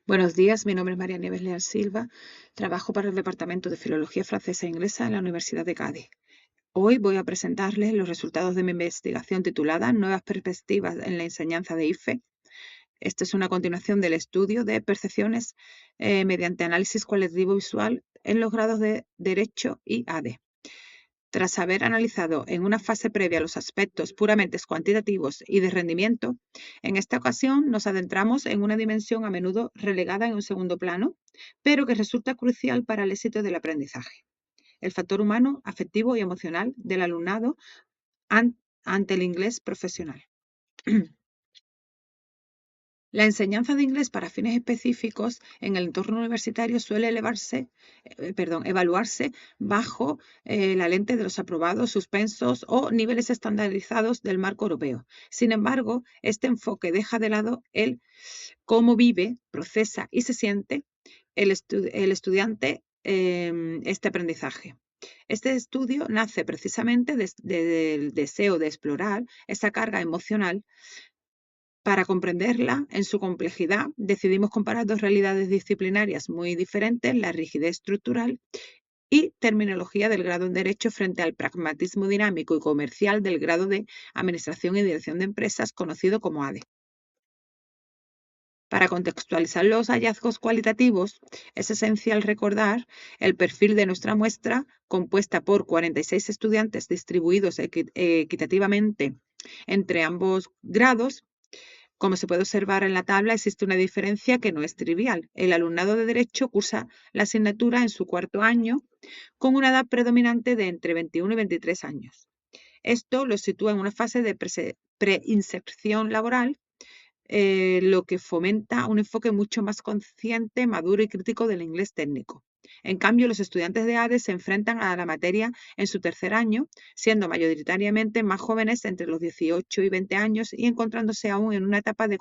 Buenos días, mi nombre es María Nieves Leal Silva, trabajo para el Departamento de Filología Francesa e Inglesa en la Universidad de Cádiz. Hoy voy a presentarles los resultados de mi investigación titulada Nuevas perspectivas en la enseñanza de IFE. Esta es una continuación del estudio de percepciones mediante análisis cualitativo visual en los grados de Derecho y ADE. Tras haber analizado en una fase previa los aspectos puramente cuantitativos y de rendimiento, en esta ocasión nos adentramos en una dimensión a menudo relegada en un segundo plano, pero que resulta crucial para el éxito del aprendizaje: el factor humano, afectivo y emocional del alumnado ante el inglés profesional. La enseñanza de inglés para fines específicos en el entorno universitario suele evaluarse bajo la lente de los aprobados, suspensos o niveles estandarizados del marco europeo. Sin embargo, este enfoque deja de lado el cómo vive, procesa y se siente el estudiante este aprendizaje. Este estudio nace precisamente del deseo de explorar esa carga emocional. Para comprenderla en su complejidad, decidimos comparar dos realidades disciplinarias muy diferentes: la rigidez estructural y terminología del grado en Derecho frente al pragmatismo dinámico y comercial del grado de Administración y Dirección de Empresas, conocido como ADE. Para contextualizar los hallazgos cualitativos, es esencial recordar el perfil de nuestra muestra, compuesta por 46 estudiantes distribuidos equitativamente entre ambos grados. Como se puede observar en la tabla, existe una diferencia que no es trivial. El alumnado de Derecho cursa la asignatura en su cuarto año con una edad predominante de entre 21 y 23 años. Esto lo sitúa en una fase de preinserción laboral, lo que fomenta un enfoque mucho más consciente, maduro y crítico del inglés técnico. En cambio, los estudiantes de ADE se enfrentan a la materia en su tercer año, siendo mayoritariamente más jóvenes, entre los 18 y 20 años, y encontrándose aún en una etapa de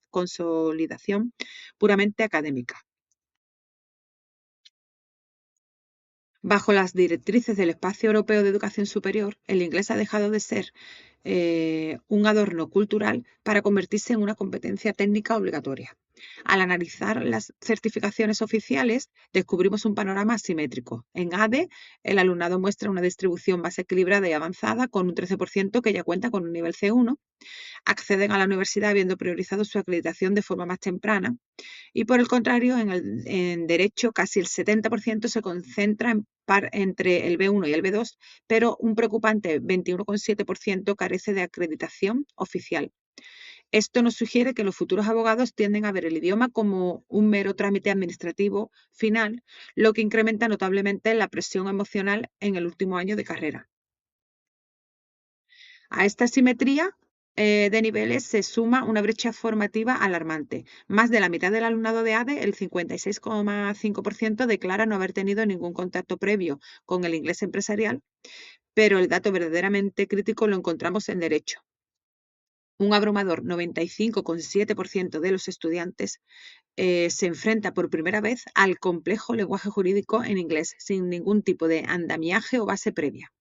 consolidación puramente académica. Bajo las directrices del Espacio Europeo de Educación Superior, el inglés ha dejado de ser un adorno cultural para convertirse en una competencia técnica obligatoria. Al analizar las certificaciones oficiales, descubrimos un panorama asimétrico. En ADE, el alumnado muestra una distribución más equilibrada y avanzada, con un 13% que ya cuenta con un nivel C1. Acceden a la universidad habiendo priorizado su acreditación de forma más temprana. Y por el contrario, en Derecho, casi el 70% se concentra entre el B1 y el B2, pero un preocupante 21,7% carece de acreditación oficial. Esto nos sugiere que los futuros abogados tienden a ver el idioma como un mero trámite administrativo final, lo que incrementa notablemente la presión emocional en el último año de carrera. A esta asimetría de niveles se suma una brecha formativa alarmante. Más de la mitad del alumnado de ADE, el 56,5%, declara no haber tenido ningún contacto previo con el inglés empresarial, pero el dato verdaderamente crítico lo encontramos en Derecho. Un abrumador 95,7% de los estudiantes se enfrenta por primera vez al complejo lenguaje jurídico en inglés, sin ningún tipo de andamiaje o base previa.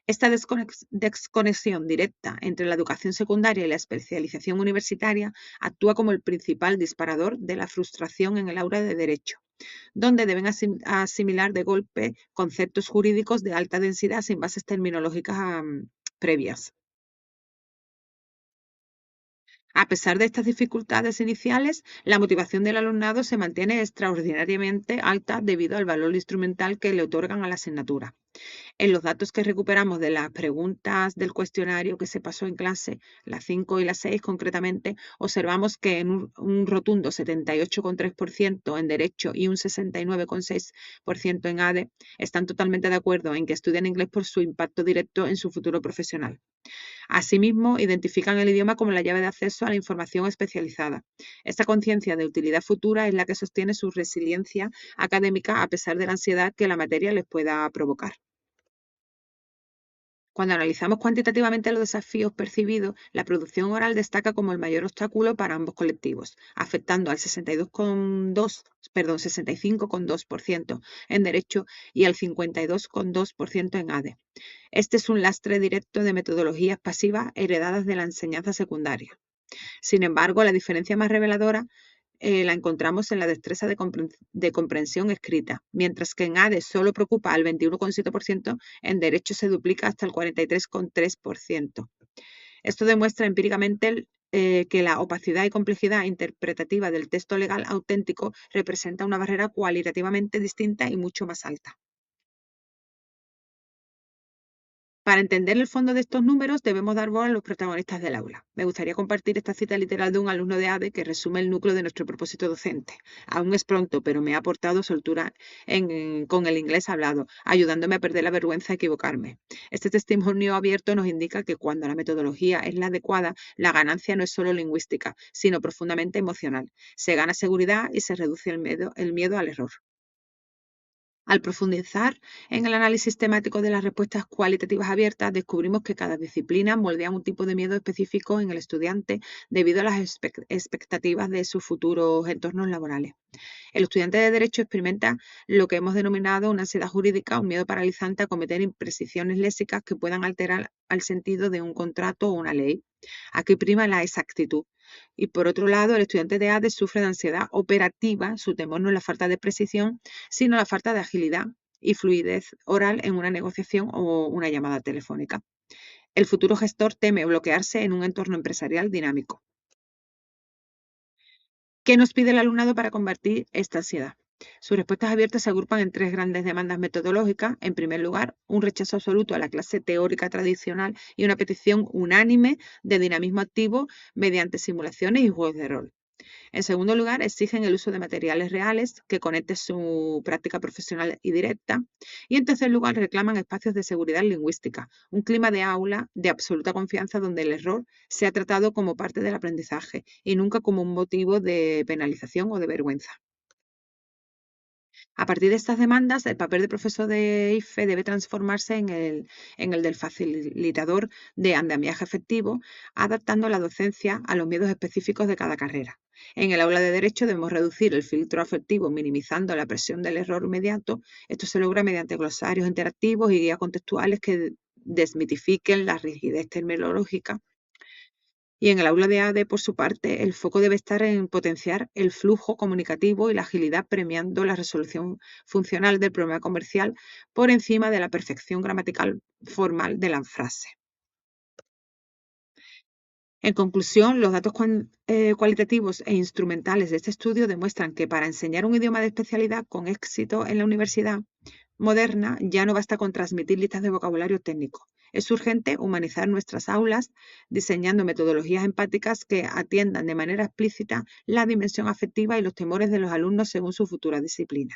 Esta desconexión directa entre la educación secundaria y la especialización universitaria actúa como el principal disparador de la frustración en el aula de Derecho, donde deben asimilar de golpe conceptos jurídicos de alta densidad sin bases terminológicas previas. A pesar de estas dificultades iniciales, la motivación del alumnado se mantiene extraordinariamente alta debido al valor instrumental que le otorgan a la asignatura. En los datos que recuperamos de las preguntas del cuestionario que se pasó en clase, las 5 y las 6 concretamente, observamos que en un rotundo 78,3% en Derecho y un 69,6% en ADE están totalmente de acuerdo en que estudian inglés por su impacto directo en su futuro profesional. Asimismo, identifican el idioma como la llave de acceso a la información especializada. Esta conciencia de utilidad futura es la que sostiene su resiliencia académica a pesar de la ansiedad que la materia les pueda provocar. Cuando analizamos cuantitativamente los desafíos percibidos, la producción oral destaca como el mayor obstáculo para ambos colectivos, afectando al 65,2% en Derecho y al 52,2% en ADE. Este es un lastre directo de metodologías pasivas heredadas de la enseñanza secundaria. Sin embargo, la diferencia más reveladora la encontramos en la destreza de comprensión escrita, mientras que en ADE solo preocupa al 21,7%, en Derecho se duplica hasta el 43,3%. Esto demuestra empíricamente que la opacidad y complejidad interpretativa del texto legal auténtico representa una barrera cualitativamente distinta y mucho más alta. Para entender el fondo de estos números debemos dar voz a los protagonistas del aula. Me gustaría compartir esta cita literal de un alumno de ADE que resume el núcleo de nuestro propósito docente. Aún es pronto, pero me ha aportado soltura con el inglés hablado, ayudándome a perder la vergüenza de equivocarme. Este testimonio abierto nos indica que cuando la metodología es la adecuada, la ganancia no es solo lingüística, sino profundamente emocional. Se gana seguridad y se reduce el miedo al error. Al profundizar en el análisis temático de las respuestas cualitativas abiertas, descubrimos que cada disciplina moldea un tipo de miedo específico en el estudiante debido a las expectativas de sus futuros entornos laborales. El estudiante de Derecho experimenta lo que hemos denominado una ansiedad jurídica, un miedo paralizante a cometer imprecisiones léxicas que puedan alterar el sentido de un contrato o una ley. Aquí prima la exactitud. Y por otro lado, el estudiante de ADE sufre de ansiedad operativa, su temor no es la falta de precisión, sino la falta de agilidad y fluidez oral en una negociación o una llamada telefónica. El futuro gestor teme bloquearse en un entorno empresarial dinámico. ¿Qué nos pide el alumnado para combatir esta ansiedad? Sus respuestas abiertas se agrupan en tres grandes demandas metodológicas. En primer lugar, un rechazo absoluto a la clase teórica tradicional y una petición unánime de dinamismo activo mediante simulaciones y juegos de rol. En segundo lugar, exigen el uso de materiales reales que conecten su práctica profesional y directa. Y en tercer lugar, reclaman espacios de seguridad lingüística, un clima de aula de absoluta confianza donde el error sea tratado como parte del aprendizaje y nunca como un motivo de penalización o de vergüenza. A partir de estas demandas, el papel de profesor de IFE debe transformarse en el del facilitador de andamiaje efectivo, adaptando la docencia a los miedos específicos de cada carrera. En el aula de Derecho debemos reducir el filtro afectivo, minimizando la presión del error inmediato. Esto se logra mediante glosarios interactivos y guías contextuales que desmitifiquen la rigidez terminológica. Y en el aula de ADE, por su parte, el foco debe estar en potenciar el flujo comunicativo y la agilidad, premiando la resolución funcional del problema comercial por encima de la perfección gramatical formal de la frase. En conclusión, los datos cualitativos e instrumentales de este estudio demuestran que para enseñar un idioma de especialidad con éxito en la universidad moderna ya no basta con transmitir listas de vocabulario técnico. Es urgente humanizar nuestras aulas diseñando metodologías empáticas que atiendan de manera explícita la dimensión afectiva y los temores de los alumnos según su futura disciplina.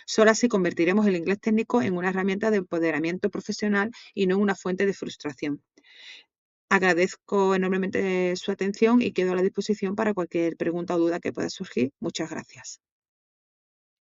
Solo así convertiremos el inglés técnico en una herramienta de empoderamiento profesional y no en una fuente de frustración. Agradezco enormemente su atención y quedo a la disposición para cualquier pregunta o duda que pueda surgir. Muchas gracias.